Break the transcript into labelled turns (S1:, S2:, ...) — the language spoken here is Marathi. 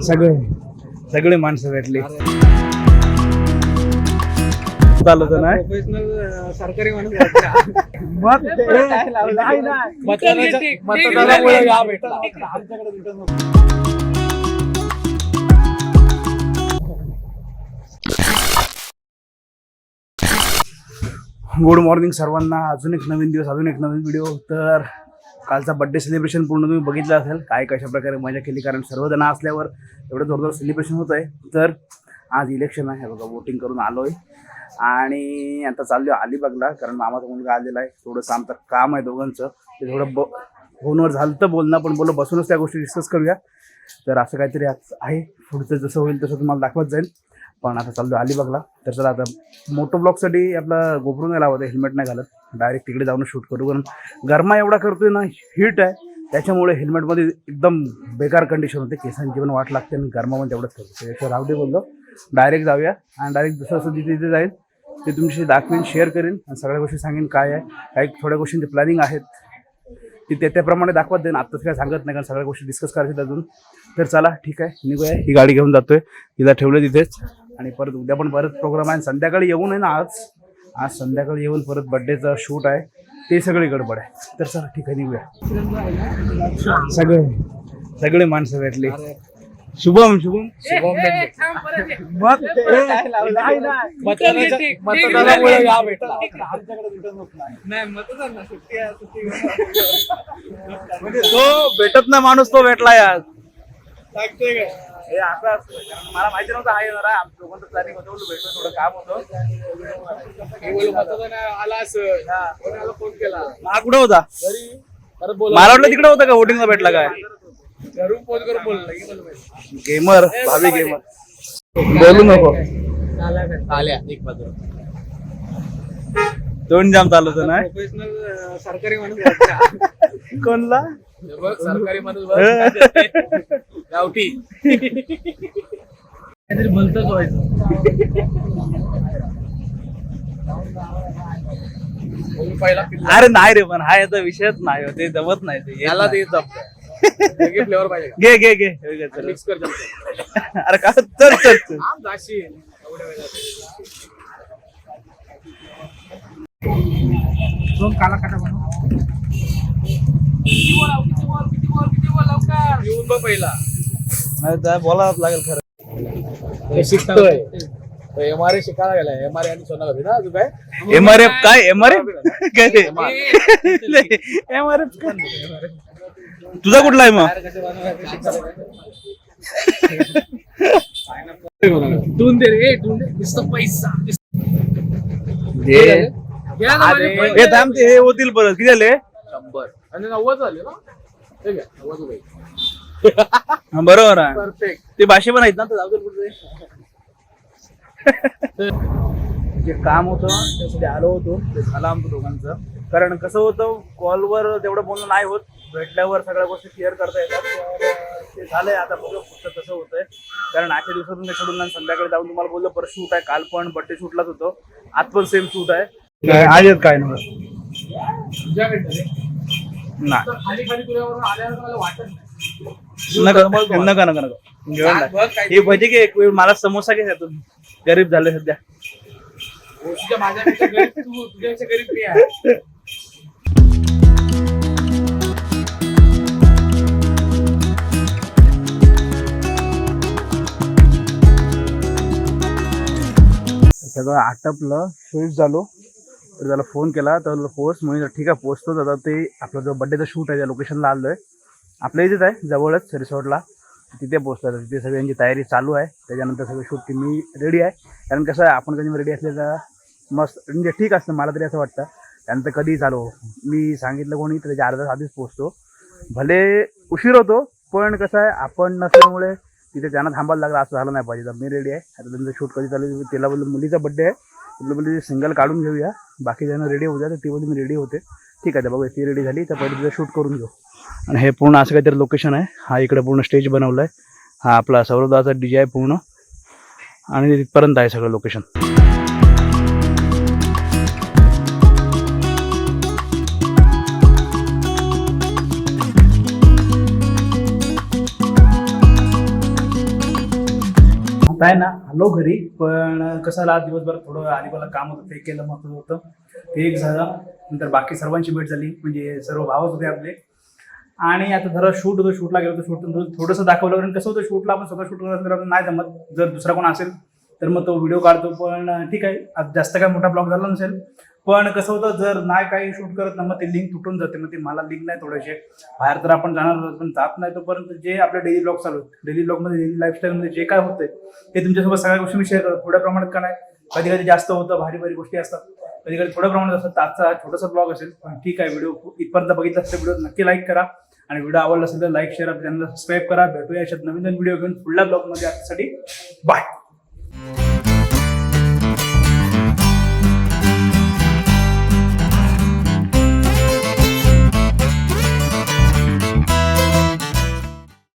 S1: सगळे सगळे माणसं भेटली. चालू होतं ना
S2: प्रोफेशनल सरकारी माणूस
S1: मग मतदानामुळे या भेटला. गुड मॉर्निंग सर्वांना. अजून एक नवीन दिवस, अजून एक नवीन व्हिडिओ. तर कालचा बड्डे सेलिब्रेशन पूर्ण तुम्ही बघितलं असेल, काय कशा प्रकारे मजा केली, कारण सर्वजण असल्यावर एवढं जोरदार सेलिब्रेशन होत आहे. तर आज इलेक्शन आहे बघा, वोटिंग करून आलो आहे आणि आता चाललो अलिबागला, कारण मामाचा मुलगा आलेला आहे. थोडंसं आमचं काम आहे दोघांचं, ते थोडं फोनवर झालं तर बोलणं, पण बोललं बसूनच त्या गोष्टी डिस्कस करूया. तर असं काहीतरी आज आहे, पुढचं जसं होईल तसं तुम्हाला दाखवत जाईल. पण आता चाललो अलिबागला. तर चला, आता मोटो ब्लॉगसाठी आपला गोप्रो नाही लावत आहे, हेल्मेट नाही घालत, डायरेक्ट तिकडे जाऊन शूट करू. कारण गरमा एवढा करतोय ना, हीट आहे, त्याच्यामुळे हेल्मेटमध्ये एकदम बेकार कंडिशन होते, केसांची पण वाट लागते आणि गरमामध्ये तेवढंच करतो. त्याच्यावर राहू दे बोललो, डायरेक्ट जाऊया आणि डायरेक्ट जसं असं जिथे जिथे जाईल ते तुमची दाखवीन, शेअर करेन आणि सगळ्या गोष्टी सांगेन काय आहे. काही थोड्या गोष्टींचे प्लॅनिंग आहेत ती त्याप्रमाणे दाखवत देईन. आत्ताच काय सांगत नाही, कारण सगळ्या गोष्टी डिस्कस करायच्या अजून. तर चला ठीक आहे, निघूया. ही गाडी घेऊन जातोय, तिला ठेवलं तिथेच. आणि परत उद्या पण परत प्रोग्राम आहे, संध्याकाळी येऊन आहे ना, आज संध्याकाळी येऊन परत बड्डेचं शूट आहे, ते सगळी गडबड आहे. तर चला ठीक आहे, निघूया. सगळे माणसं भेटली. शुभम मतदानामुळे या भेटला. म्हणजे तो भेटत ना माणूस, तो भेटला यार. हे असं असतं, मला माहिती नव्हतं हा येणार आहे. आमच्या दोघांचं प्लॅनिंग होतं, भेटलं, थोडं काम होतं. फोन केला, हा कुठं होता? मला वाटलं तिकडे होता का, वोटिंगला भेटला काय? फोन करून बोलला गेमर, भावी गेमर. बोलू नको, दोन जाम चालू होतं ना.
S2: प्रोफेशनल सरकारी माणूस
S1: कोणला
S2: सरकारी माणूस गावठी काहीतरी भलतंच व्हायचं.
S1: अरे नाही रे, पण हा याचा विषयच नाही, ते जमत नाही. ते याला ते
S2: फ्लेवर पाहिजे,
S1: घे
S2: मिक्स कर.
S1: अरे का, चल
S2: काला काटा बनव. येऊन बघ पहिला,
S1: नाही बोलावंच लागेल खरं.
S2: शिकतोय एमआरए शिकायला गेलाय. एमआरए आणि सोनाला ना अजून काय
S1: एमआरएफ काय, एमआरएफ काय ते एमआरएफ तुझा कुठला आहे मग?
S2: पैसा
S1: हे थांब, हे होतील परत. किती झाले?
S2: 100 आणि 90 झाले ना. ठीक आहे, 90 रुपये.
S1: बरोबर आहे,
S2: परफेक्ट.
S1: ते भाषे पण आहेत ना. तर जाऊ दे कुठे जे काम होतं त्यासाठी आलो होतो, ते झालं आमचं दोघांचं. कारण कसं होतं, कॉलवर तेवढं बोलणं नाही होत, भेटल्यावर सगळ्या गोष्टी क्लिअर करता येतात. ते झालंय, आता बघू पुढचं कसं होतंय. कारण आजच्या दिवसातून ते सोडून संध्याकाळी जाऊन तुम्हाला बोललो परत शूट आहे. काल पण बड्डे शूटलाच होतो, आज पण सेम शूट आहे. आज येत काय नाही नका हे भजी घे, मला समोसा घे, त्यातून गरीब झाले सध्या. सगळं आटपलं, स्विफ्ट झालो. तर त्याला फोन केला, तर पोस्ट म्हणजे ठीक आहे पोचतो दादा. ते आपला जो बड्डेचा शूट आहे त्या लोकेशनला आलो आहे, आपल्या इथेच आहे जवळच रिसॉर्टला, तिथे पोचला. तिथे सगळ्यांची तयारी चालू आहे. त्याच्यानंतर सगळं शूट की मी रेडी आहे. कारण कसं आहे, आपण कधी रेडी असलेलं मस्त, म्हणजे ठीक असतं, मला तरी असं वाटतं. त्यानंतर कधी चालू मी सांगितलं कोणी तर त्याच्या अर्धा तास आधीच पोचतो. भले उशीर होतो, पण कसं आहे आपण नसल्यामुळे तिथे त्यांना थांबायला लागलं, असं झालं नाही पाहिजे. तर मी रेडी आहे. आता त्यांचं शूट कधी चालू, तिला बोललं मुलीचा बड्डे आहे, तिला बोलली सिंगल काढून घेऊया, बाकी ज्यांना रेडी होऊ द्या. तर ती बोलली मी रेडी होते. ठीक आहे, तर बघूया ती रेडी झाली तर पहिले तिथं शूट करून घेऊ. आणि हे पूर्ण असं काहीतरी लोकेशन आहे. हा इकडे पूर्ण स्टेज बनवलं आहे, हा आपला सौरभदाचा DJ आहे पूर्ण, आणि तिथपर्यंत आहे सगळं लोकेशन. आहे ना आलो घरी, पण कसं आज दिवसभर थोडं अलिबागला काम होतं ते केलं महत्त्वाचं होतं, ते एक झालं. नंतर बाकी सर्वांची भेट झाली, म्हणजे सर्व भावच होते आपले. आणि आता जरा शूट होतं, शूटला गेलो होतो, शूट थोडंसं दाखवलं. कारण कसं होतं शूटला आपण स्वतः शूट करत तर नाही जमत, जर दुसरा कोण असेल तर मग तो व्हिडिओ काढतो. पण ठीक आहे, आज जास्त काय मोठा ब्लॉग झाला नसेल. पण कसं होतं जर नाही काही शूट करत ना मग ते लिंक तुटून जाते. मग ते मला लिंक नाही थोडेसे बाहेर तर आपण जाणार पण जात नाही तोपर्यंत जे आपले डेली ब्लॉग चालू आहेत, डेली ब्लॉगमध्ये डेली लाईफस्टाईलमध्ये जे काय होतंय ते तुमच्यासोबत सगळ्या गोष्टी मी शेअर करतो. थोड्या प्रमाणात का नाही, कधी कधी जास्त होतं, भारी भारी गोष्टी असतात, कधी कधी थोड्या प्रमाणात असतात. तर आजचा छोटासा ब्लॉग असेल, पण ठीक आहे. व्हिडिओ इथपर्यंत बघितला असेल व्हिडिओ नक्की लाईक करा, आणि व्हिडिओ आवडला असेल तर लाईक शेअर, चॅनलला सबस्क्राईब करा. भेटूया अशात नवीन नवीन व्हिडिओ घेऊन पुढल्या ब्लॉगमध्ये. आजसाठी बाय.